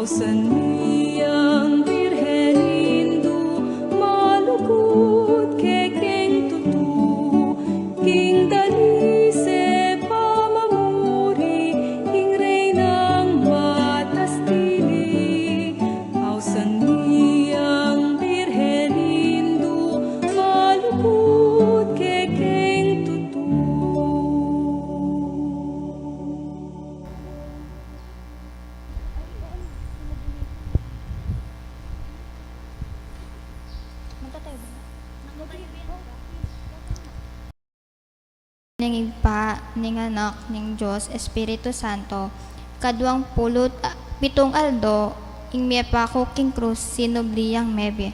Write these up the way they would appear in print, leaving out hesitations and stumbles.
Ausan niyang birhenindo, malukot kekeng tutu, king dalise pamamuri, king reynang matastili. Ausan niyang birhenindo, malukot kekeng tutu. Ning Ipa, ning Anak, ning Diyos, Espiritu Santo, kadwang pulot, pitong aldo, ing miyapako king krus, sinubliyang mebe.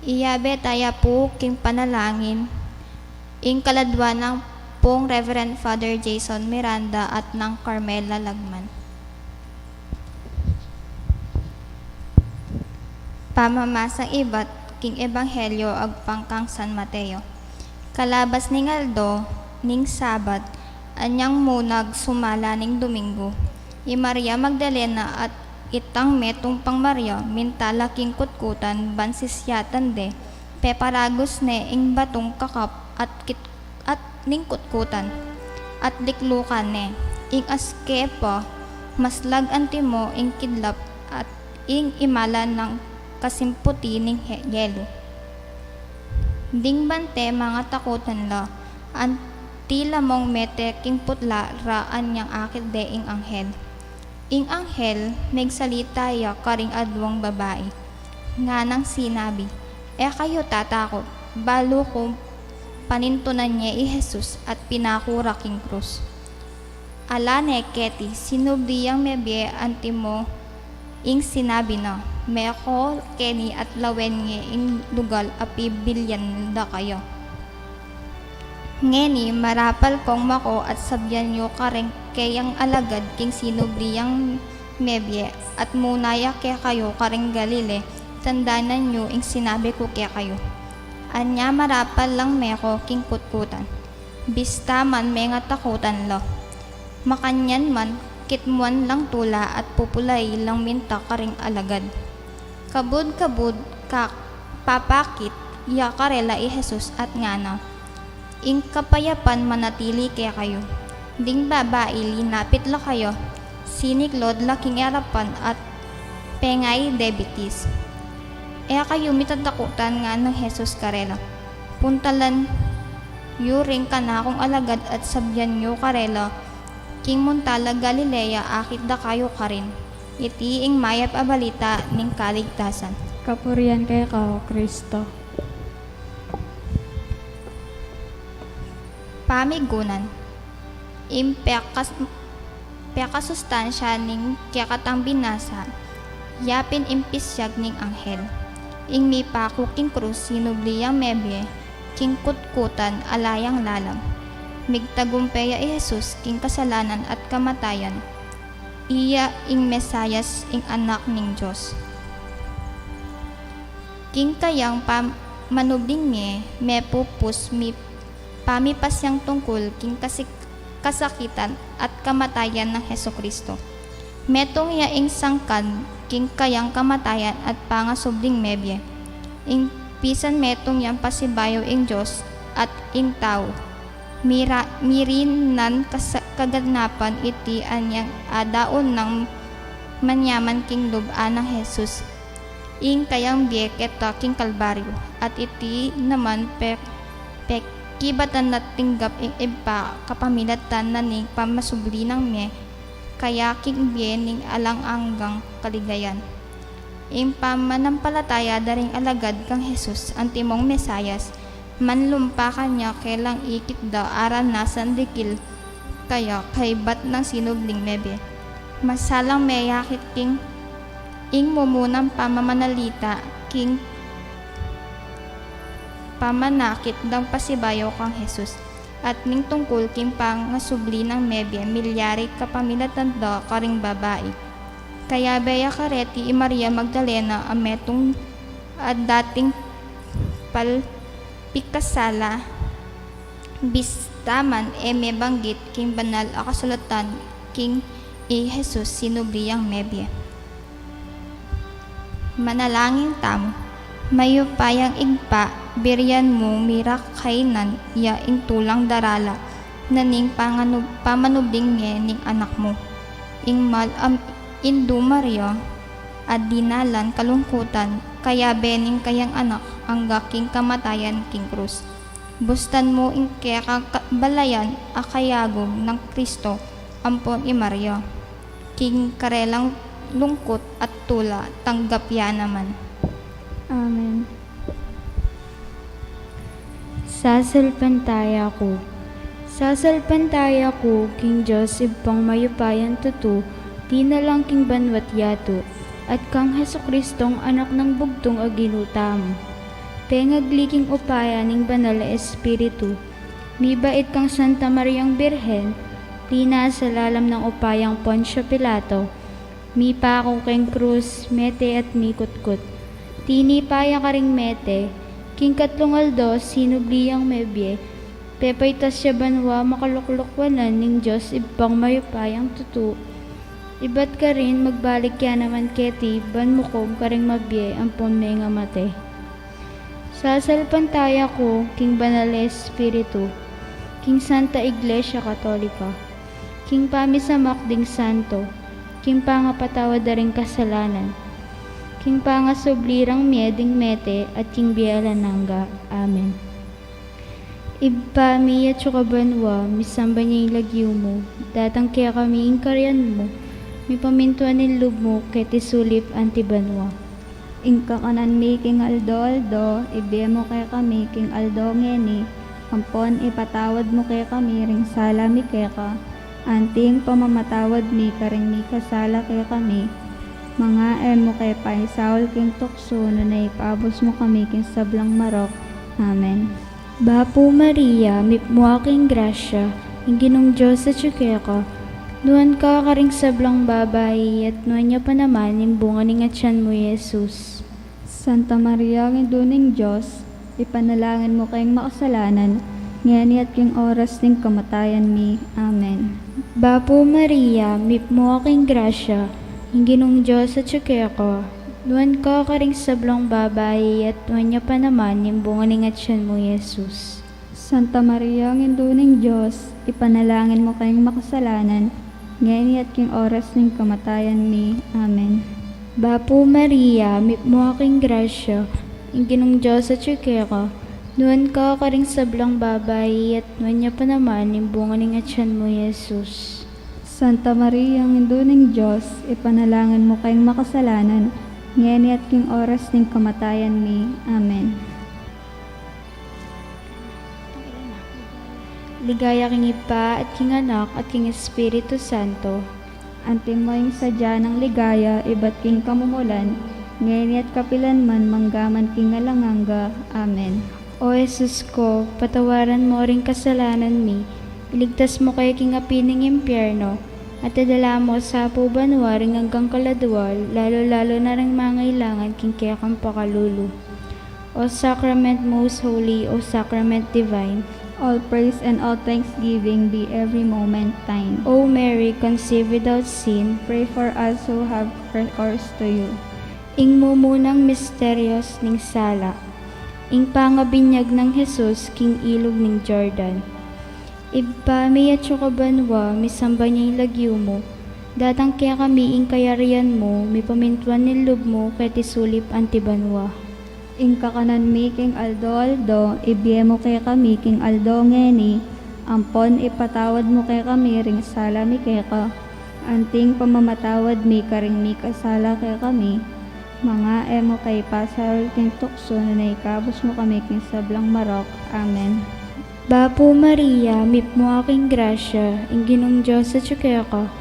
Iyabe taya po king panalangin, ing kaladwa ng pong Reverend Father Jason Miranda at ng Carmela Lagman. Pamamasang ibat, king Ebanghelyo agpangkang San Mateo. Kalabas ning aldo, ning Sabat, anyang munag sumala ning Domingo. I Maria Magdalena at itang metong pang Maria, mintala king kutkutan, bansisyatan de, peparagos ne ing batong kakap at ning kutkutan, at liklukan ne, ing askepa, maslag antimo ing kidlap, at ing imala ng kasimputi ning yelo. Ding bante mga takutan la, tila mong mete king putla raan niyang akit de ing anghel. Ing anghel, nagsalita ya karing adwang babae. Nga nang sinabi, kayo tatakot, balo ko panintunan niya Jesus at pinakura king krus. Ala ne keti, sinubliyang mebye antimo, ing sinabi na, meko keni at lawen niya ing lugal api bilyan da kayo. Ngeni marapal kong mako at sabyan nyo kareng kayang alagad king sinubliyang mebye at munaya kaya kayo kareng Galile, tandanan nyo ing sinabi ko kaya kayo. Anya marapal lang meko king kutkutan, bista man may nga takutan lo. Makanyan man, kitmuan lang tula at pupulay lang minta kareng alagad. Kabud-kabud kak papakit, iya karela i Jesus at ngana. Ing kapayapan manatili kaya kayo. Ding babae linapit la kayo, siniklod laking arapan at pengay debitis. Kayo mitatakutan nga ng Jesus karela. Puntalan yuring kanakong alagad at sabyan nyo karela, king muntala Galilea akit da kayo karin. Iti ing mayap abalita ning kaligtasan. Kapurian kay kao, Kristo. Pamigunan, pekasustansya ning kiyakatang binasa, yapin impisyag ning anghel, ing mipako king krus sinubliyang mebye, king kutkutan alayang lalam, migtagumpeya i Jesus king kasalanan at kamatayan, iya ing Mesayas ing anak ning Diyos. King kayang manubling me pupus pamipasyang tungkol king kasakitan at kamatayan ng Heso Kristo. Metong yaing sangkad king kayang kamatayan at pangasubling mebye. Ing pisan metong yang pasibayo ing Diyos at ing tao. Mirinan kaganapan iti anyang adaon ng manyaman king lubaan ng Jesus. Ing kayang bieketa king kalbaryo at iti naman kibatan na tinggap ing iba kapamilatan na ning pamasubli ng me, kaya king bien ning alang anggang kaligayan. Ing pamanampalataya daring alagad kang Jesus antimong Mesayas, manlumpa kanya kelang ikit da aran na sandikil, kaya kaybat ng sinubling mebe. Masalang meyakit king ing mumunang pamamanalita king pamanakit dang pasibayo kang Jesus at ning tungkol king pangasubli ng mebye milyari kapamilatan da karing babae. Kaya beya kareti i Maria Magdalena ametong at dating palpikasala bistaman may banggit king banal a kasulatan king i Jesus sinubliyang mebye. Manalangin tamo. Mayo payang igpa, biryan mo mirak kainan, ya ing tulang darala, naning pamanubling ning anak mo. Ing mal Indu Maria, at dinalan kalungkutan, kaya bening kayang anak, ang gaking kamatayan king krus. Bustan mo ing kaya balayan, akayagog ng Kristo, ampon i Maria. King karelang lungkot at tula, tanggap ya naman. Amen. Sasalpantaya ko. Sasalpantaya ko, King Diyos, ibang mayupayan tutu, di na lang king banwat yato, at kang Hesukristong anak ng bugtong aginutam. Pengagliking upaya ning banal na Espiritu, mibait kang Santa Mariang Birhen, tina sa lalam ng upayang Poncio Pilato, mi pa ako keng krus, mete at mikutkut. Tini paya ka ring mete, king katlungaldo, sinubliyang mebye, pepaytas siya banwa makaluklukwanan ning Diyos ibang mayupayang tutu. Ibat ka rin magbalik ya naman keti, ban mukom ka ring mabye, ampon may nga mate. Sasalpantaya ko, King Banal na Espiritu, King Santa Iglesia Katolika, King Pamisamak ding Santo, King Pangapatawad da ring kasalanan, King Pangasublirang mieding mete, at King Bialananga. Amen. Ibba miya tsukabanwa, misamba niya yung lagyo mo, datang kaya kami yung karyan mo, mi pamintuan ng lub mo, keti sulip antibanwa. Ingka kanan mi king aldo, ibiye mo kay kami king aldo ngeni, ampon ipatawad mo kay kami ring sala mi kay ka, anting pamamatawad mi ka ring mi kasala kay kami, mga mo kay paisawal king tukso na naipabos mo kami king sablang marok. Amen. Bapo Maria, mipmo aking grasya, ang ginong Diyos sa tsukeka, nuan ka karing sablang babae, at nuan niya pa naman yung bunga ng atyan mo, Jesus. Santa Maria, ng duning Diyos, ipanalangin mo kayong makasalanan, ngani at king oras ng kamatayan mi. Amen. Bapo Maria, mipmo aking grasya, ang ginong Diyos sa tsukeka, nuan ka karing sablang babae, at nuan niya pa naman yung bunga ng atyan mo, Jesus. Santa Maria, ng duning Diyos, ipanalangin mo kayong makasalanan, ngani at king oras ng kamatayan mi. Amen. Bapo Maria, mipmo aking grasya, ang ginong Diyos sa tsukeka, nuan ka karing sablang babae, at nuan niya pa naman yung bunga ng atyan mo, Jesus. Santa Maria, ng duning Diyos, ipanalangin mo kayong makasalanan, ngani at king oras ng kamatayan mi. Amen. Ligaya king Ipa at king Anak at king Espiritu Santo. Anting mo yung sadya ng ligaya, iba't king kamumulan, ngayon at kapilan man manggaman king alanganga. Amen. O Jesus ko, patawaran mo ring kasalanan mi, iligtas mo kay king apining impyerno, at adala mo sa pubanwa ring hanggang kaladwal, lalo-lalo na ring mangailangan king kaya kang pakalulu. O Sacrament Most Holy, O Sacrament Divine, All praise and all thanksgiving be every moment thine. O Mary, conceived without sin, Pray for us who have recourse to you. ing mumunang misteryos ning sala, ing pangabinyag ng Jesus, king ilog ning Jordan. Ibami at banwa, misamba niya yung lagyo mo, datang kaya kami ing kayarian mo, mi pamintuan nilub mo, kay tisulip antibanwa. Ing kakanan mi king aldo, ibiye mo kay kami king aldo ngeni, ampon ipatawad mo kay kami ring sala mi kay ka, anting pamamatawad mi ka ring mi kasala kay kami, mga mo kay pasal king tukso na naikabos mo kami king sablang marok. Amen. Bapo Maria, mipmo aking grasya, ing ginong Diyos sa tsukeka,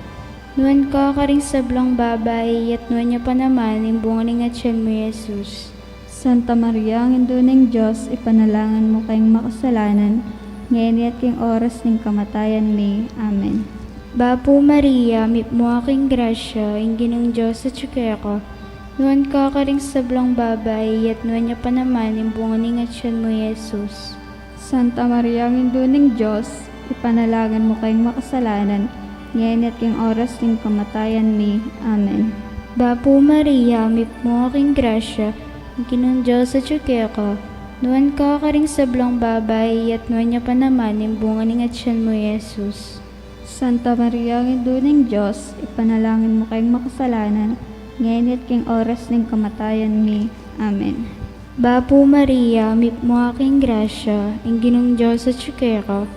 nuan ka karing sablang babae, at nuan niya pa naman yung bunga ng atyan mo, Jesus. Santa Maria, ng duning Diyos, ipanalangin mo kayong makasalanan, ngayon at king oras ng kamatayan mi. Amen. Bapo Maria, mipmo aking grasya, ing ginong Diyos sa tsukeka, nuan ka karing sablang babae, at nuan niya pa naman yung bunga ng atyan mo, Jesus. Santa Maria, ng duning Diyos, ipanalangin mo kayong makasalanan, ngayon at king oras ng kamatayan mi. Amen. Bapo Maria, may mo aking grasya, ang kinong Diyos sa ka, nuan ka karing sablong babay, at nuan niya pa naman, yung bunga ng atsyan mo, Jesus. Santa Maria, ang Ina ng Diyos, ipanalangin mo kayong makasalanan, ngayon at king oras ng kamatayan mi. Amen. Bapo Maria, may mo aking grasya, ang ginong Diyos sa ka,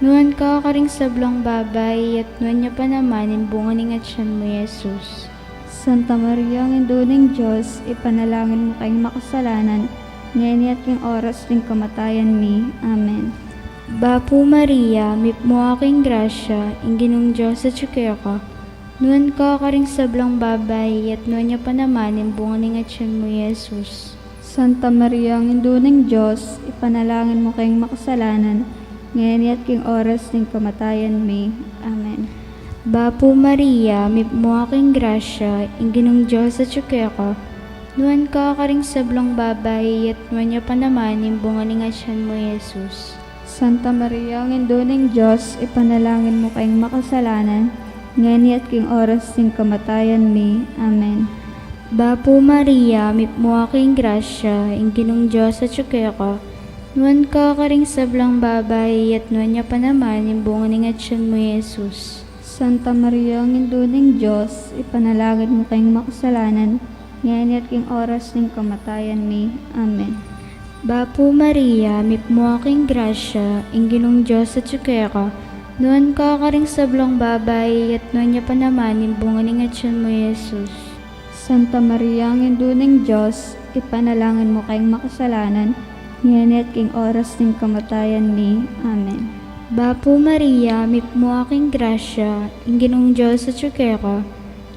nuan ka karing sablong babay, at nuan niya pa naman, yung bunga ng atsyan mo, Jesus. Santa Maria, ang Ina ng Diyos, ipanalangin mo kayong makasalanan, ngayon at king oras ng kamatayan mi. Amen. Bapo Maria, may mo aking grasya, ang ginong Diyos sa ka, nuan ka karing sablang babay, at nuan niya pa naman, yung bunga ng atsyan mo, Jesus. Santa Maria, ang Ina ng Diyos, ipanalangin mo kayong makasalanan, ngayon at king oras ng kamatayan mi. Amen. Bapo Maria, may mo aking grasya, ang ginong Diyos sa ka, nuan ka karing sablang babay, at nuan niya pa naman, yung bunga ng atsyan mo, Jesus. Santa Maria, ang Ina ng Diyos, ipanalangin mo kayong makasalanan, ngayon at king oras ng kamatayan mi. Amen. Bapo Maria, may mo aking grasya, ang ginong Diyos sa ka, nuan ka karing sablang babay, at nuan niya pa naman, yung bunga ng atsyan mo, Jesus. Santa Maria, ang Ina ng Diyos, ipanalangin mo kayong makasalanan, ngayon at king oras ng kamatayan mi. Amen. Bapo Maria, may mo aking grasya, ang ginong Diyos sa ka, nuan ka karing sablang babay, at nuan niya pa naman, yung bunga ng atsyan mo, Jesus. Santa Maria, ang Ina ng Diyos, ipanalangin mo kayong makasalanan, ngayon at king oras ng kamatayan mi. Amen. Bapo Maria, may mo aking grasya, ang ginong Diyos sa ka,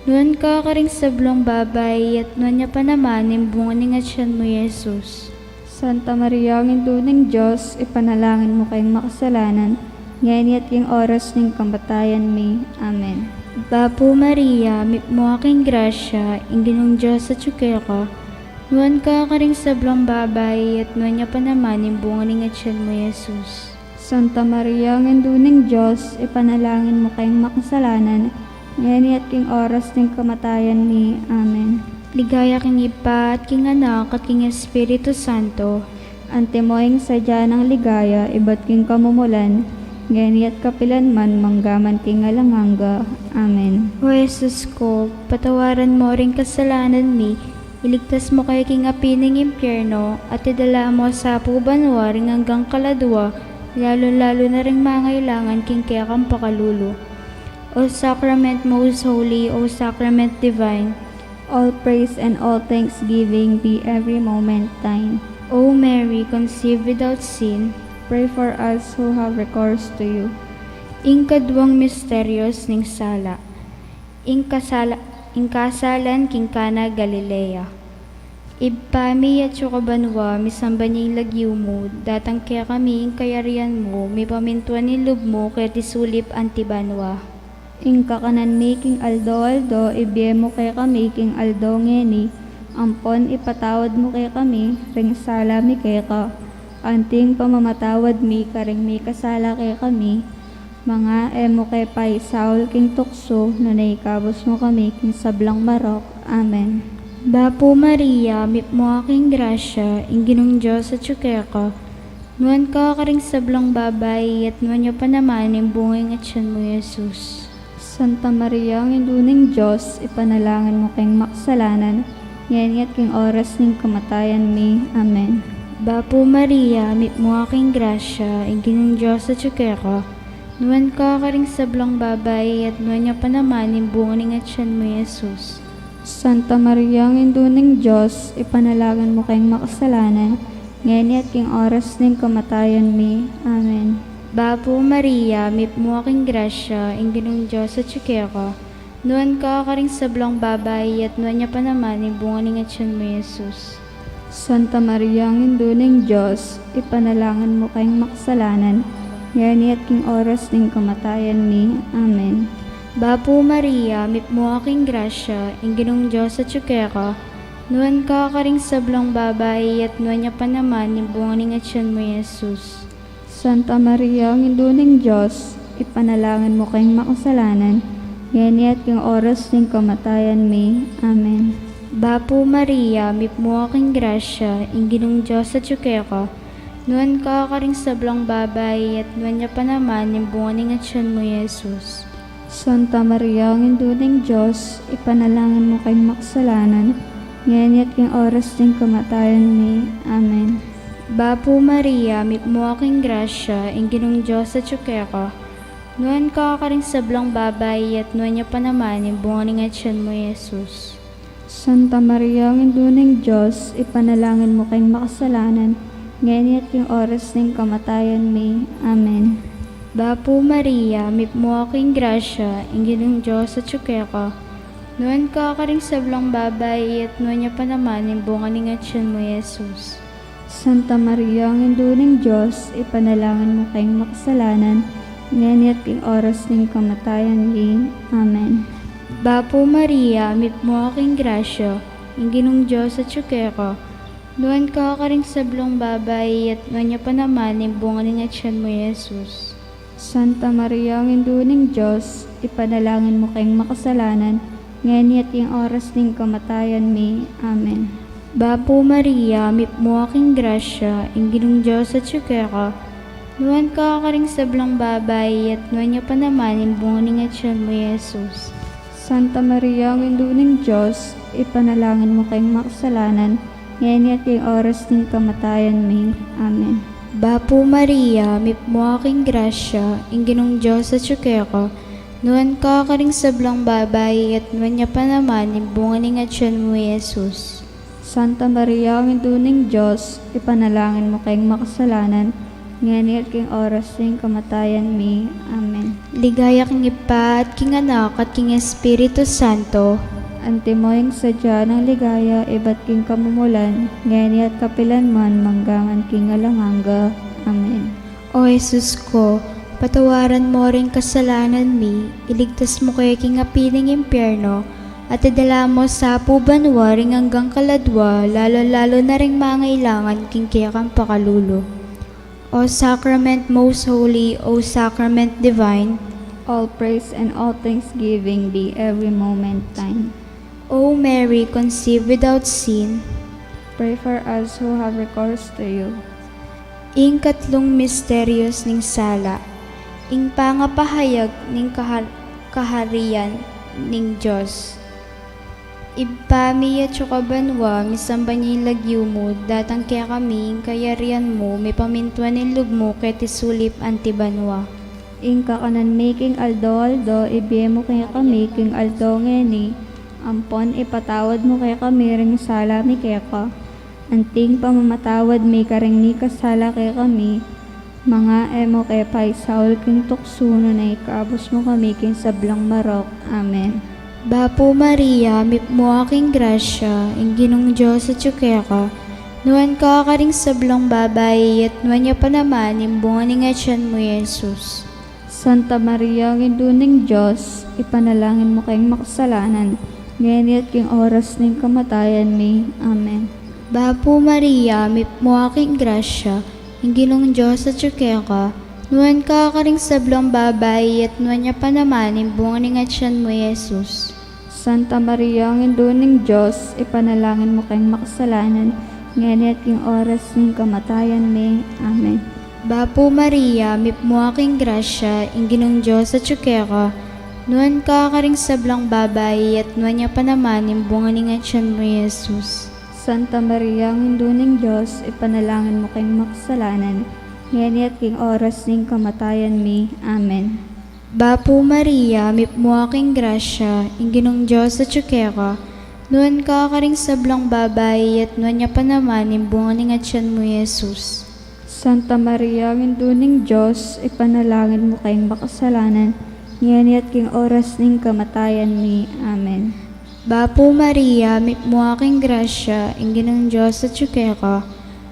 nuan ka karing sablong babay, at nuan niya pa naman, yung bunga ng atsyan mo, Jesus. Santa Maria, ang Ina ng Diyos, ipanalangin mo kayong makasalanan, ngayon at king oras ng kamatayan mi. Amen. Bapo Maria, may mo aking grasya, ang ginong Diyos sa ka, nuan ka karing sablong babay, at nuan niya pa naman, yung bunga ng atsyan mo, Jesus. Santa Maria, ang Ina ng Diyos, ipanalangin mo kayong makasalanan, ngayon at king oras ng kamatayan mi. Amen. Ligaya king Ipa at king Anak at king Espiritu Santo. Antimoing sadya ng ligaya, iba't king kamumulan, ngayon at kapilanman, manggaman king alanganga. Amen. O Jesus ko, patawaran mo ring kasalanan mi, iligtas mo kay king apining impyerno, at idala mo sa pubanwa ring hanggang kaladwa, lalo-lalo na ring mangailangan king kaya kang pakalulo. O Sacrament most holy, O Sacrament divine, All praise and all thanksgiving be every moment thine. O Mary, conceived without sin, Pray for us who have recourse to you. ing kadwang misteryos ning sala, ing kasalan king Kana Galilea. Ibpami at sukabanwa, misamba niya yung lagyo mo, datang kaya kami ing kayarian mo, may pamintuan ni lub mo, kaya tisulip antibanwa. Ing kakanan mi king aldo, ibiyemo kay kami king aldo ngeni, ampon ipatawad mo kay kami, ring sala mi kay ka, anting pamamatawad mi, karing mi kasala kay kami, mga emo kay pay Saul king tukso, nunay kabos mo kami king sablang marok. Amen. Bapo Maria, mip mo aking grasya, ing ginong Diyos at ka, nuan ka karing sablang babay, at nuan niya pa naman yung bungay at siyan mo, Jesus. Santa Maria, ang Ina ng Diyos, ipanalangin mo kayong makasalanan, ngayon at king oras ng kamatayan mi. Amen. Bapo Maria, mip mo aking grasya, ing ginong Diyos at ka, nuan ka karing sablang babay, at nuan niya pa naman yung bungay at siyan mo, Jesus. Santa Maria, ang Ina ng Diyos, ipanalangin mo kayong makasalanan, ngayon at king oras ng kamatayan mi. Amen. Bapo Maria, mip mo aking grasya, ing ginong Diyos at ka, nuan ka karing sablang babay, at nuan niya pa naman yung bungay at siyan mo, Jesus. Santa Maria, ang Ina ng Diyos, ipanalangin mo kayong makasalanan, ngayon at king oras ng kamatayan mi. Amen. Bapo Maria, mip mo aking grasya, ing ginong Diyos at ka, nuan ka karing sablang babay, at nuan niya pa naman yung bungay at siyan mo, Jesus. Santa Maria, ang Ina ng Diyos, ipanalangin mo kayong makasalanan, ngeni at king oras ning kamatayan mi. Amen. Bapo Maria, mipmo aking grasya, inginong Diyos at ka, nuan ka karing sablang babay, at nuan niya pa naman, yung bunganing at siyan mo, Jesus. Santa Maria, ang induling Diyos, ipanalangin mo kayong makasalanan, ngayon at king oras ng kamatayan ni. Amen. Bapo Maria, mipmo aking grasya, inginong Diyos at ka, nuan ka karing sablang babay, at nuan niya pa naman, yung bunganing at siyan mo, Jesus. Santa Maria, ang induling Diyos, ipanalangin mo kayong makasalanan, ngayon at king oras ng kamatayan ni. Amen. Bapo Maria, mipmo aking grasya, inginong Diyos at ka, nuan ka karing sablang babay, at nuan niya pa naman, yung bunganing at siyan mo, Jesus. Santa Maria, ang induling Diyos, ipanalangin mo kayong makasalanan, ngayon at king oras ng kamatayan ni. Amen. Bapo Maria, mipmo aking grasya, inginong Diyos at ka, nuan ka karing sablong babay, at nuan niya pa naman, yung bunganing at siyan mo, Jesus. Santa Maria, ang induling Diyos, ipanalangin mo kayong makasalanan, ngayon at king oras ng kamatayan ni. Amen. Bapo Maria, mipmo aking grasya, inginong Diyos at ka, nuan ka karing sablong babay, at nuan niya pa naman, yung bunganing at siyan mo, Jesus. Santa Maria, ang induling Diyos, ipanalangin mo kayong makasalanan, ngayon at king oras ng kamatayan ni. Amen. Bapo Maria, mipmo aking grasya, inginong Diyos at ka, nuan ka karing sablang babay, at nuan niya pa naman, yung bunganing at siyan mo, Jesus. Santa Maria, ang induling Diyos, ipanalangin mo kayong makasalanan, ngayon at king oras ng kamatayan ni. Amen. Ligaya king Ipa at king Anak at king Espiritu Santo. Antimoying sadya ng ligaya, iba't king kamumulan, ngayon at kapilanman, manggangan king alanganga. Amen. O Jesus ko, patawaran mo rin kasalanan mi, iligtas mo kay king apiling impyerno, at idala mo sa pubanwa ring hanggang kaladwa, lalo-lalo na ring mangailangan king kiyakang pakalulo. O Sacrament most holy, O Sacrament divine, All praise and all thanksgiving be every moment thine. O Mary conceived without sin, Pray for us who have recourse to you. ing katlong misteryos ning sala, ing pangapahayag ning kaharian ning Diyos. Ibpami at banwa, misamba niya lagyo mo, datang kaya kami, kayarian mo, may pamintuan nilog mo, kaya tisulip antibanwa. Ing kakanan making aldo, ibiye mo kaya kami, king aldo ngeni, ampon ipatawad mo kaya kami, ring sala mi kaya ka. Anting pamamatawad mi karing ni kasala kaya kami, mga emo kaya pay saul king tuksuno na ikaabos mo kami, king sablang marok. Amen. Bapo Maria, mipmo aking grasya, inginong Diyos at ka, nuan ka karing sablong babay, at nuan niya pa naman, yung bunganing at siyan mo, Jesus. Santa Maria, ang induling Diyos, ipanalangin mo kayong makasalanan, ngayon at king oras ng kamatayan ni. Amen. Bapo Maria, mipmo aking grasya, inginong Diyos at ka, nuan ka karing sablong babay, at nuan niya pa naman, yung bunganing at siyan mo, Jesus. Santa Maria, ang induling Diyos, ipanalangin mo kayong makasalanan, ngayon at king oras ng kamatayan ni. Amen. Bapo Maria, mipmo aking grasya, inginong Diyos at ka, nuan ka karing sablang babay, at nuan niya pa naman, yung bunganing at siyan mo, Jesus. Santa Maria, ang induling Diyos, ipanalangin mo kayong makasalanan, ngayon at king oras ng kamatayan ni. Amen. Bapo Maria, mipmo aking grasya, inginong Diyos at ka, nuan ka karing sablang babay, at nuan niya pa naman, yung bunganing at siyan mo, Jesus. Santa Maria, ang induling Diyos, ipanalangin mo kayong makasalanan, ngayon at king oras ng kamatayan ni. Amen. Bapo Maria, mipmo aking grasya, inginong Diyos at ka,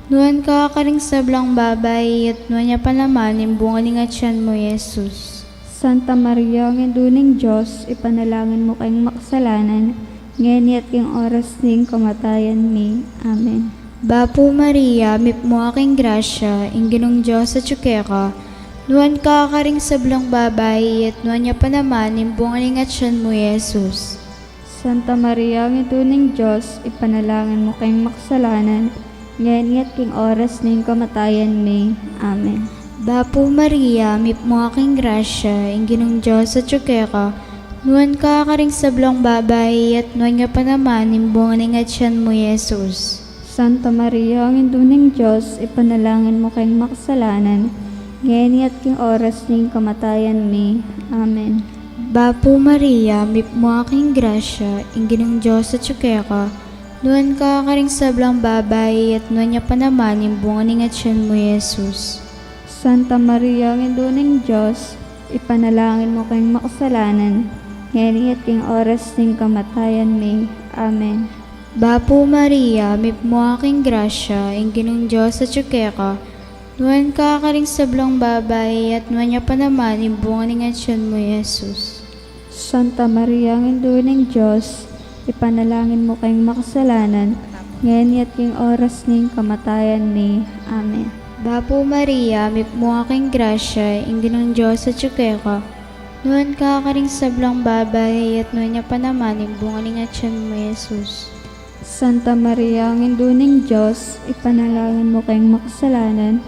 nuan ka karing sablang babay, at nuan niya pa naman, yung bunganing at siyan mo, Jesus. Santa Maria, ang induling Diyos, ipanalangin mo kayong makasalanan, ngayon at king oras ng kamatayan ni. Amen. Bapo Maria, mipmo aking grasya, inginong Diyos at ka, Nuan ka karing sablang babay, at nuan niya pa naman, imbunganing at siyan mo, Jesus. Santa Maria, ang ituning Diyos, ipanalangin mo kayong makasalanan, ngayon at king oras ng kamatayan may. Amen. Bapo Maria, mip mo aking grasya, ang ginong Diyos at ka, nuan ka karing sablang babay, at nuan niya pa naman, imbunganing at siyan mo, Jesus. Santa Maria, ang ituning Diyos, ipanalangin mo kayong makasalanan, ngayon at king oras ng kamatayan may. Amen. Bapo Maria, mip mo aking grasya, ang ginong Diyos at ka, nuan ka karing sablang babay, at nuan niya pa naman, imbunganing at siyan mo, Jesus. Santa Maria, ang ituning Diyos, ipanalangin mo kayong makasalanan, ngayon at king oras ng kamatayan may. Amen. Bapo Maria, mip mo aking grasya, ang ginong Diyos at ka, nuan ka karing sablang babay, at nuan niya pa naman, imbunganing at siyan mo, Jesus. Santa Maria, ang ituning Diyos, ipanalangin mo kayong makasalanan, ngayon at king oras ng kamatayan may. Amen. Bapo Maria, mip mo aking grasya, ang ginong Diyos at ka, nuan ka karing sablang babay, at nuan niya pa naman, imbunganing at siyan mo, Jesus. Santa Maria, ang ituning Diyos, ipanalangin mo kayong makasalanan,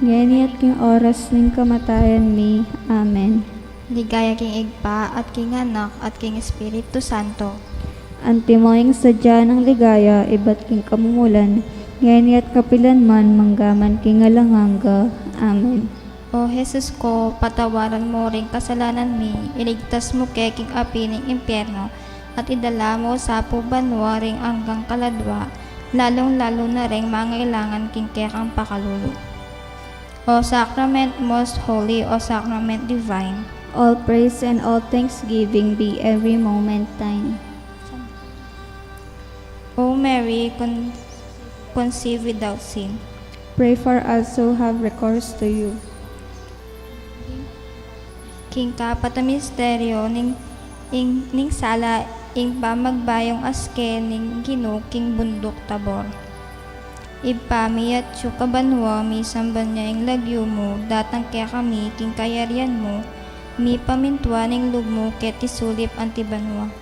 ngayon at king oras ng kamatayan may. Amen. Ligaya king igpa at king anak at king Espiritu Santo. Antimoing sadya ng ligaya, iba't king kamumulan, ngayon at kapilanman, manggaman king alanganga. Amen. O Jesus ko, patawaran mo ring kasalanan mi, iligtas mo kay king api ng impyerno, at idala mo sa pubanwa ring hanggang kaladwa, lalong-lalo na ring mangailangan king kekang pakalulu. O Sacrament most holy, O Sacrament divine, All praise and all thanksgiving be every moment thine. O Mary, conceived without sin. Pray for us who have recourse to you. King kapatamisteryo ning sala ing pamagbayong aske ning Ginoo king bundok Tabor. Ipami at kabanwa mi samban niya ing lagyo mo, datang kaya kami king kayarian mo, mi pamintwa ning lugmo ket isulip antibanwa.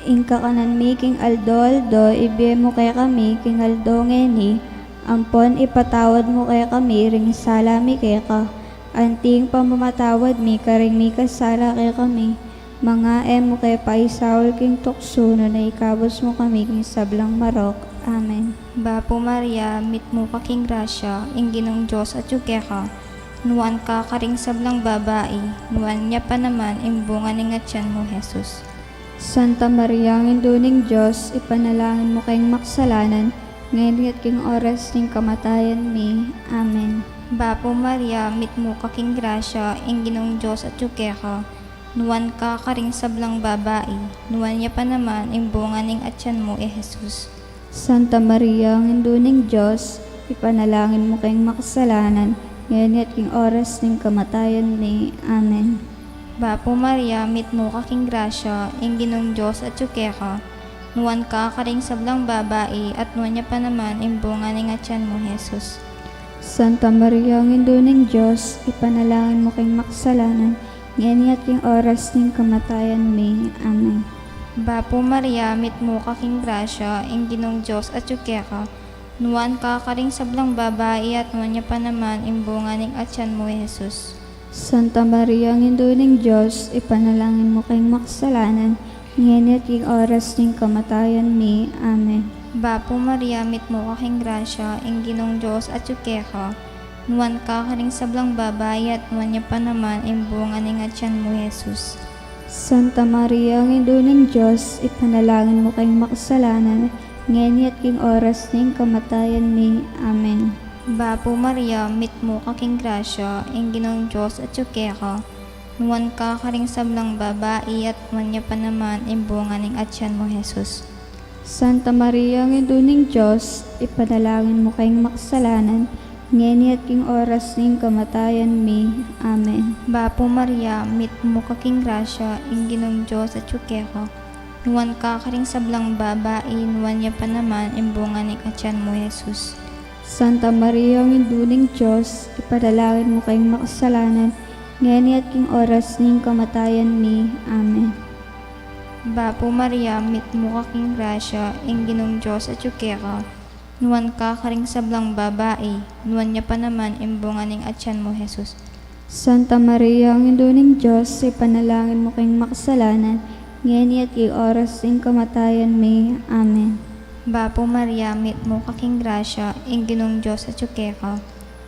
Ing kakanan mi king aldo, ibiye mo kay kami king aldo ngeni, ampon ipatawad mo kay kami ring sala mi kay ka, anting pamamatawad mi karing mi kasala kay kami, mga mo kay paisawol king tukso na naikabos mo kami king sablang marok. Amen. Bapo Maria, mit mo ka king grasya, ing Ginong Diyos at ka, nuan ka karing sablang babae, nuan niya pa naman imbunga ning atyan mo, Jesus. Santa Maria, ang ituning Diyos, ipanalangin mo kayong makasalanan, ngayon at king oras ng kamatayan mi. Amen. Bapo Maria, mit mo ka king grasya, ing Ginong Diyos at ka, nuan ka karing sablang babae, nuan niya pa naman imbunga ning atyan mo, Jesus. Santa Maria, ang ituning Diyos, ipanalangin mo kayong makasalanan, ngayon at king oras ng kamatayan mi. Amen. Bapo Maria, mit mo ka king grasya, ing Ginong Diyos at ka, nuan ka karing sablang babae, at nuan niya pa naman imbunga ning atyan mo, Jesus. Santa Maria, ang ituning Diyos, ipanalangin mo kayong makasalanan, ngayon at king oras ng kamatayan mi. Amen. Bapo Maria, mit mo ka king grasya, ing Ginong Diyos at ka, nuan ka karing sablang babae, at nuan niya pa naman imbunga ning atyan mo, Jesus. Santa Maria, ang ituning Diyos, ipanalangin mo kayong makasalanan, ngayon at king oras ng kamatayan mi. Amen. Bapo Maria, mit mo ka king grasya, ing Ginong Diyos at ka, nuan ka karing sablang babae, at nuan niya pa naman imbunga ning atyan mo, Jesus. Santa Maria, ang ituning Diyos, ipanalangin mo kayong makasalanan, ngayon at king oras ng kamatayan mi. Amen. Bapo Maria, mit mo ka king grasya, ing Ginong Diyos at ka, nuan ka karing sablang babae, at nuan niya pa naman imbunga ning atyan mo, Jesus. Santa Maria, ang ituning Diyos, ipanalangin mo kayong makasalanan, ngayon at king oras ng kamatayan mi. Amen. Bapo Maria, mit mo ka king grasya, ing Ginong Diyos at ka, nuan ka karing sablang babae, nuan niya pa naman imbunga ning atyan mo, Jesus. Santa Maria, ang induling Diyos, ipadalangin mo kayong makasalanan, ngayon at king oras ning kamatayan mi. Amen. Bapo Maria, mit mo kaking grasya, ing ginong Diyos at yukeka. Nuwan ka karing sablang babae, nuwan niya pa naman imbungan ning atyan mo, Jesus. Santa Maria, ang induling Diyos, ipanalangin mo kayong makasalanan, ngayon at king oras ning kamatayan mi. Amen. Bapo Maria, mit mo kaking grasya, ing ginong Diyos at yukeka.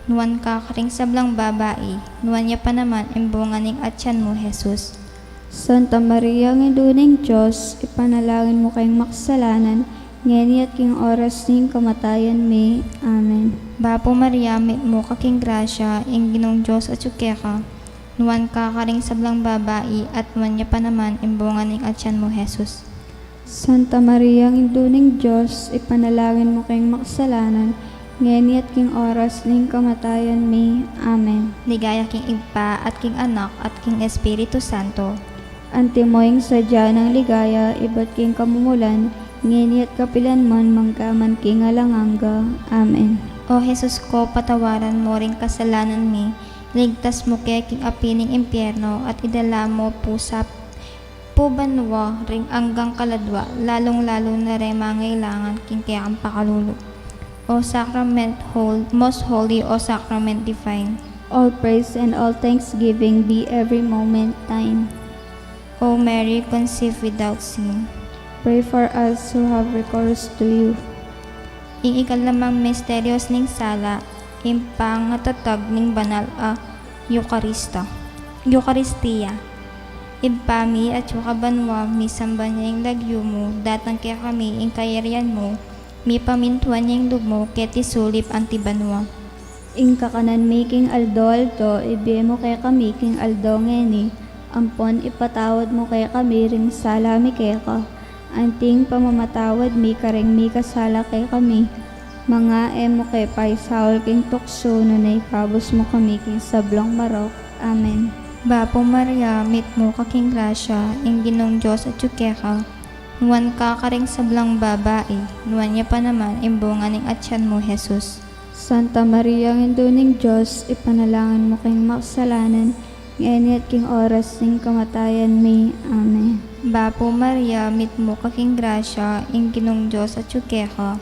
Nuwan ka karing sablang babae, nuwan niya pa naman imbungan ning atyan mo, Jesus. Santa Maria, ang induling Diyos, ipanalangin mo kayong makasalanan, ngayon at king oras ning kamatayan mi. Amen. Bapo Maria, mit mo kaking grasya, ing ginong Diyos at yukeka. Nuwan ka karing sablang babae, at nuwan niya pa naman imbungan ning atyan mo, Jesus. Santa Maria, ang induling Diyos, ipanalangin mo kayong makasalanan, ngayon at king oras ning kamatayan mi. Amen. Ligaya king Igpa at king Anak at king Espiritu Santo. Antimoing sadya ng ligaya, iba't king kamumulan, ngayon at kapilanman, mangkaman king alanganga. Amen. O Jesus ko, patawaran mo ring kasalanan mi, ligtas mo kay king apining impyerno, at idala mo pusa pubanwa ring anggang kaladwa, lalong-lalo na rin mangailangan king kaya ang pakalulu. O Sacrament most holy, O Sacrament divine. All praise and all thanksgiving be every moment thine. O Mary, conceived without sin. Pray for us who have recourse to you. Ing ikalamang misteryos ning sala, impang natatag ning banal a Eucharistia. Ibpami at yukabanwa, misamba niya yung lagyo mo, datang kaya kami ing kayarian mo, mi pamintuan niya yung lugmo, keti sulip antibanwa. Ing kakanan mi king aldo, ibe mo kay kami king aldo ngeni, ampon ipatawad mo kay kami ring sala mi keka, anting pamamatawad mi karing mi kasala kay kami, mga emo kay paisaul king tukso, nunay kabos mo kami king sablong marok. Amen. Bapo Maria, mit mo kaking grasya, ing ginong Diyos at yukeka. Nuwan ka karing sablang babae, nuwan niya pa naman imbungan ning atyan mo, Jesus. Santa Maria, ang induling Diyos, ipanalangin mo kayong makasalanan, ngayon at king oras ning kamatayan mi. Amen. Bapo Maria, mit mo kaking grasya, ing ginong Diyos at yukeka.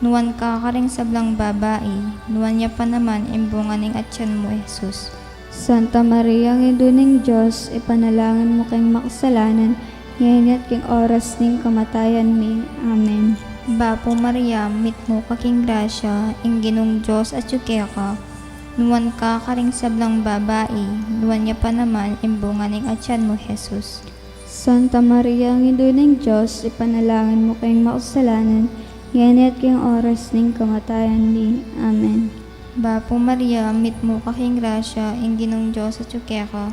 Nuwan ka karing sablang babae, nuwan niya pa naman imbungan ning atyan mo, Jesus. Santa Maria, ang induling Diyos, ipanalangin mo kayong makasalanan, ngayon at king oras ning kamatayan mi. Amen. Bapo Maria, mit mo kaking grasya, ing ginong Diyos at yukeka. Nuwan ka karing sablang babae, nuwan niya pa naman imbungan ning atyan mo, Jesus. Santa Maria, ang induling Diyos, ipanalangin mo kayong makasalanan, ngayon at king oras ning kamatayan mi. Amen. Bapo Maria, mit mo kaking grasya, ing ginong Diyos at yukeka.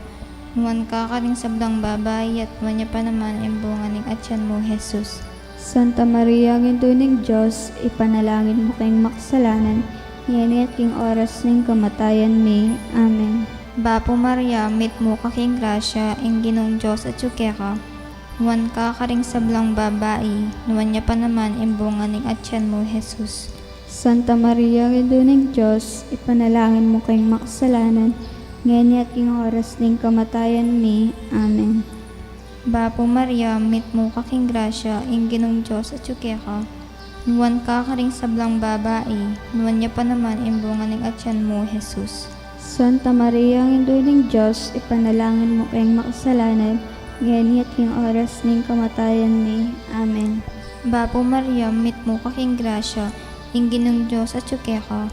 Nuwan ka karing sablang babae, at nuwan niya pa naman imbungan ning atyan mo, Jesus. Santa Maria, ang induling Diyos, ipanalangin mo kayong makasalanan, ngayon at king oras ning kamatayan mi. Amen. Bapo Maria, mit mo kaking grasya, ing ginong Diyos at yukeka. Nuwan ka karing sablang babae, nuwan niya pa naman imbungan ning atyan mo, Jesus. Santa Maria, ang induling Diyos, ipanalangin mo kayong makasalanan, ngayon at king oras ning kamatayan mi. Amen. Bapo Maria, mit mo kaking grasya, ing ginong Diyos at yukeka. Nuwan ka karing sablang babae, nuwan niya pa naman imbungan ning atyan mo, Jesus. Santa Maria, ang induling Diyos, ipanalangin mo kayong makasalanan, ngayon at king oras ning kamatayan mi. Amen. Bapo Maria, mit mo kaking grasya, ing ginong Diyos at yukeka.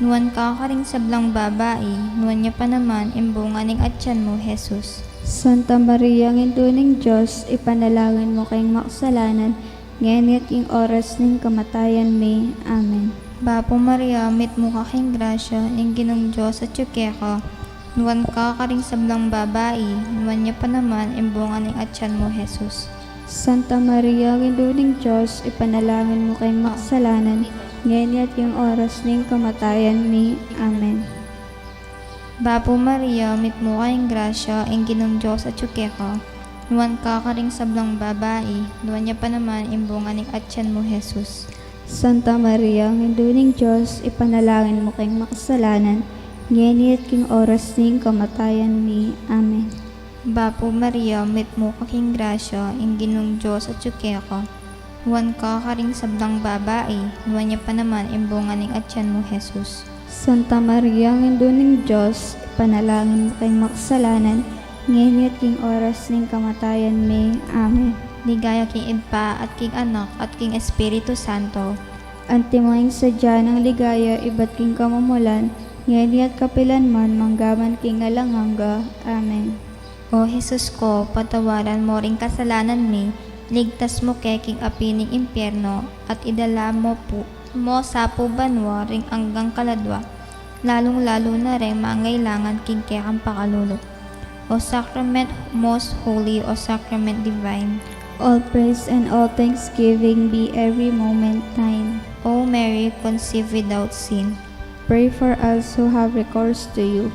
Nuwan ka karing sablang babae, nuwan niya pa naman imbungan ning atyan mo, Jesus. Santa Maria, ang induling Diyos, ipanalangin mo kayong makasalanan, ngayon at king oras ning kamatayan mi. Amen. Bapo Maria, mit mo kaking grasya, ing ginong Diyos at yukeka. Nuwan ka karing sablang babae, nuwan niya pa naman imbungan ning atyan mo, Jesus. Santa Maria, ang induling Diyos, ipanalangin mo kayong makasalanan, ngayon at king oras ning kamatayan mi. Amen. Bapo Maria, mit mo kayong grasya, ing ginong Diyos at yukeka. Nuwan ka karing sablang babae, nuwan niya pa naman imbungan ning atyan mo, Jesus. Santa Maria, Hinduning Diyos, ipanalangin mo kayong makasalanan, ngayon at king oras ning kamatayan ni. Amen. Bapo Maria, met mo kaking grasya, ing ginong Diyos at yuke ko. Huwan ka karing sabdang babae, huwan niya pa naman imbunga ning atyan mo, Jesus. Santa Maria, Hinduning Diyos, ipanalangin mo kayong makasalanan, ngayon at king oras ning kamatayan ni. Amen. Ligaya king Iba at king Anak at king Espiritu Santo. Antimaing sadya ng ligaya, iba't king kamumulan, ngayon at kapilanman, manggaman king alanganga. Amen. O Jesus ko, patawaran mo ring kasalanan mi, ligtas mo kay king api ning impyerno, at idala mo sa pubanwa ring anggang kaladwa, lalong-lalo na rin mangailangan king kayang pakalulok. O Sacrament Most Holy, O Sacrament Divine, All praise and all thanksgiving be every moment thine. O Mary, conceived without sin. Pray for us who have recourse to you.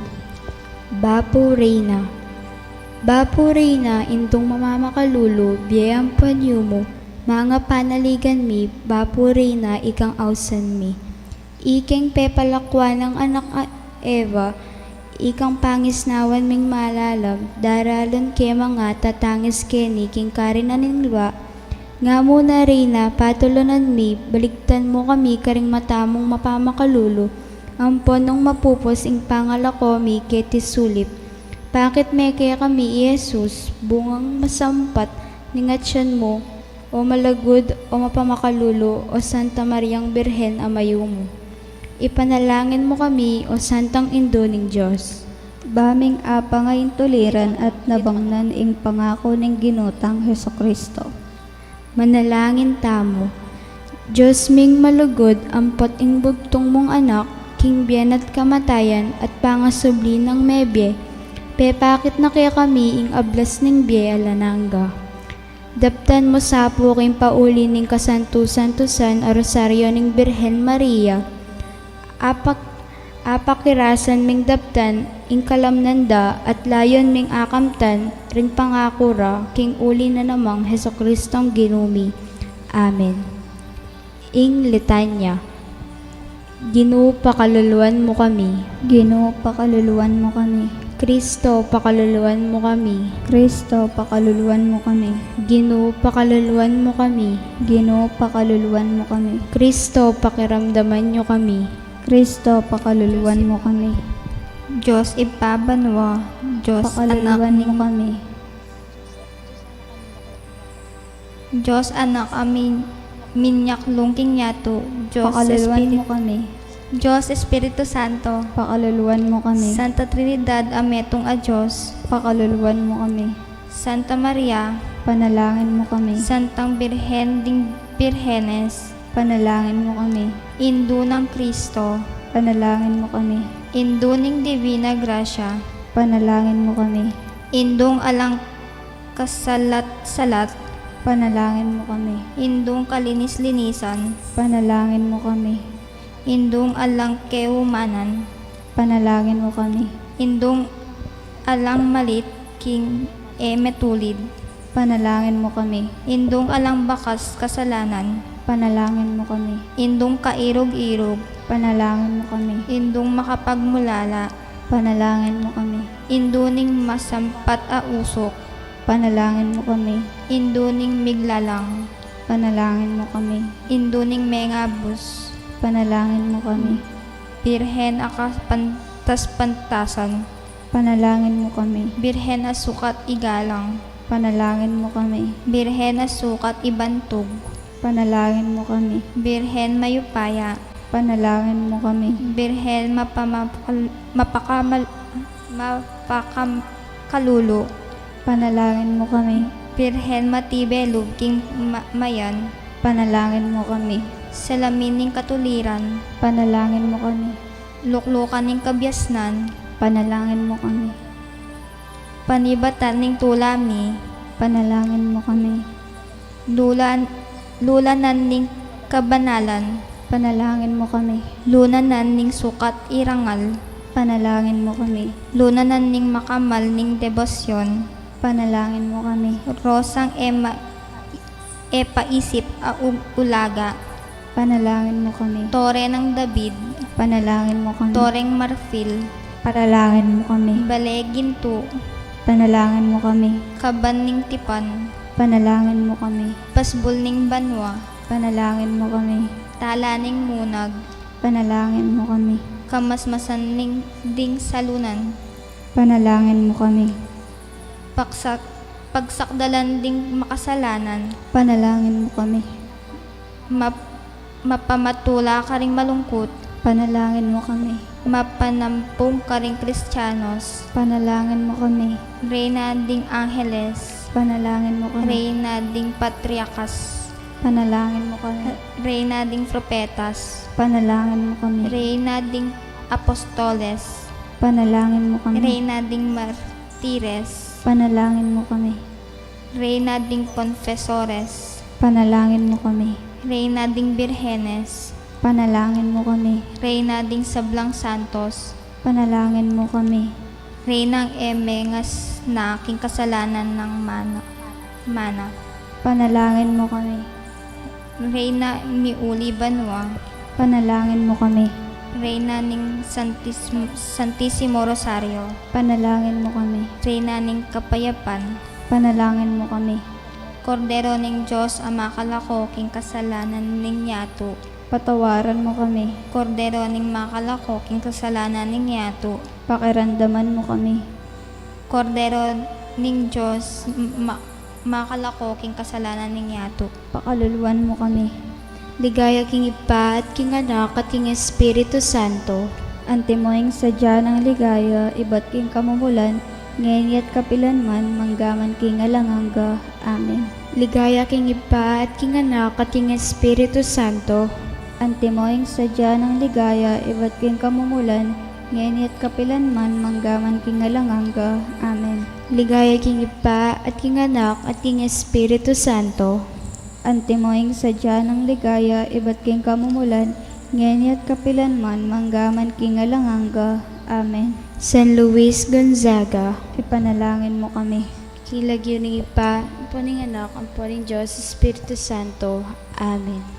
Bapo Reina, Bapo Reina, intong mamamakalulo, biyayang panyo mo, mga panaligan mi, Bapo Reina, ikang ausan mi. Ikeng pepalakwan ng anak Eva, ikang pangisnawan ming malalab, daralon ke mga tatangis keni king karinaninlwa, nga muna Reina, patulunan mi, baligtan mo kami karing matamong mapamakalulo, ang ponong mapupos ing pangalako mi ketisulip. Bakit may kaya kami, Jesus, bungang masampat, ningatsyan mo, o malagod, o mapamakalulo, o Santa Mariang Birhen, amayo mo. Ipanalangin mo kami, o Santang Indo ning Diyos. Baming apa ngayon tuliran at nabangnan ing pangako ng ginutang Hesukristo. Manalangin tamo. Diyos ming malugod, ampot ing bugtong mong anak, king biyan at kamatayan, at pangasubli ng mebye, pepakit na kaya kami ing ablas ning biye alananga. Daptan mo sapo king pauli ning kasantu-santusan a rosaryo ning Birhen Maria, apakirasan ming daptan, ing kalamnanda at layon ming akamtan, ring pangakura, king uli na namang Hesukristong ginumi. Amen. Ing litanya. Ginoo, pakaluluwan mo kami. Ginoo, pakaluluwan mo kami. Kristo, pakaluluwan mo kami. Kristo, pakaluluwan mo kami. Ginoo, pakaluluwan mo kami. Ginoo, pakaluluwan mo kami. Kristo, pakiramdaman nyo kami. Kristo, pakaluluwan mo kami. Diyos ipabanwa, Diyos anak Pakaluluwan mo ning kami. Diyos anak amin minyak lungking yato, Diyos Pakaluluwan mo Espiritu, kami. Diyos Espiritu Santo, Pakaluluwan mo kami. Santa Trinidad ametong a Diyos, Pakaluluwan mo kami. Santa Maria, Panalangin mo kami. Santang Birhen ding Birhenes, Panalangin mo kami. Indo ng Kristo, Panalangin mo kami. Indo ning Divina Gracia, Panalangin mo kami. Indong alang kasalat-salat, Panalangin mo kami. Indong kalinis-linisan, Panalangin mo kami. Indong alang keumanan, Panalangin mo kami. Indong alang malit king metulid, Panalangin mo kami. Indong alang bakas kasalanan, Panalangin mo kami. Indong kairog-irog, Panalangin mo kami. Indong makapagmulala, Panalangin mo kami. Induning masampat a usok, Panalangin mo kami. Induning miglalang, Panalangin mo kami. Induning mengabus, Panalangin mo kami. Birhen akas pantas-pantasan, Panalangin mo kami. Birhen a sukat igalang, Panalangin mo kami. Birhen a sukat ibantog, Panalangin mo kami. Birhen mayupaya, Panalangin mo kami. Birhen mapakalulo, Panalangin mo kami. Birhen matibelog king mayan, Panalangin mo kami. salamin ning katuliran, Panalangin mo kami. luklukan ning kabyasnan, Panalangin mo kami. panibatan ning tulami, Panalangin mo kami. lulanan ning kabanalan, Panalangin mo kami. lunanan ning sukat irangal, Panalangin mo kami. lunanan ning makamal ning debosyon, Panalangin mo kami. rosang paisip a ulaga, Panalangin mo kami. Tore ng David, Panalangin mo kami. Toreng Marfil, Panalangin mo kami. Baleginto, Panalangin mo kami. Kaban ning Tipan, Panalangin mo kami. Pasbul ning Banwa, Panalangin mo kami. Tala ning Munag, Panalangin mo kami. Kamasmasan ning Ding Salunan, Panalangin mo kami. Pagsakdalan ding makasalanan, Panalangin mo kami. Mapamatula ka ring malungkot, Panalangin mo kami. mapanampong ka ring Kristyanos, Panalangin mo kami. Reyna ding Angeles, Panalangin mo kami. Reyna ding Patriakas, Panalangin mo kami. Reyna ding Propetas, Panalangin mo kami. Reyna ding Apostoles, Panalangin mo kami. Reyna ding Martires, Panalangin mo kami. Reyna ding Confesores, Panalangin mo kami. Reyna ding Birhenes, Panalangin mo kami. Reyna ding Sablang Santos, Panalangin mo kami. Reynang Emengas na aking kasalanan ng mana. Panalangin mo kami. Reyna Miuli Banwa, Panalangin mo kami. Reyna ning Santissimo Rosario, Panalangin mo kami. Reyna ning Kapayapan, Panalangin mo kami. Kordero ning Diyos ama kalako king kasalanan ning yato, Patawaran mo kami. Kordero ning makalako king kasalanan ning yato, Pakiramdaman mo kami. Kordero ning Diyos makalako king kasalanan ning yato. Pakaluluwan mo kami. Ligaya king Ipa at king Anak at king Espiritu Santo. Antimoing sadya ng ligaya, iba't king kamumulan, ngayon at kapilanman, manggaman king alanganga. Amen. Ligaya king Ipa at king Anak at king Espiritu Santo. Antimoing sadya ng ligaya, iba't king kamumulan, ngayon at kapilanman, manggaman king alanganga. Amen. Ligaya king Ipa at king Anak at king Espiritu Santo. Antimoing sadya ng ligaya, iba't king kamumulan, ngayon at kapilanman, manggaman king alanganga. Amen. San Luis Gonzaga. Ipanalangin mo kami. Kilagyo ng Ipa, ang Anak, ang Diyos, Espiritu Santo. Amen.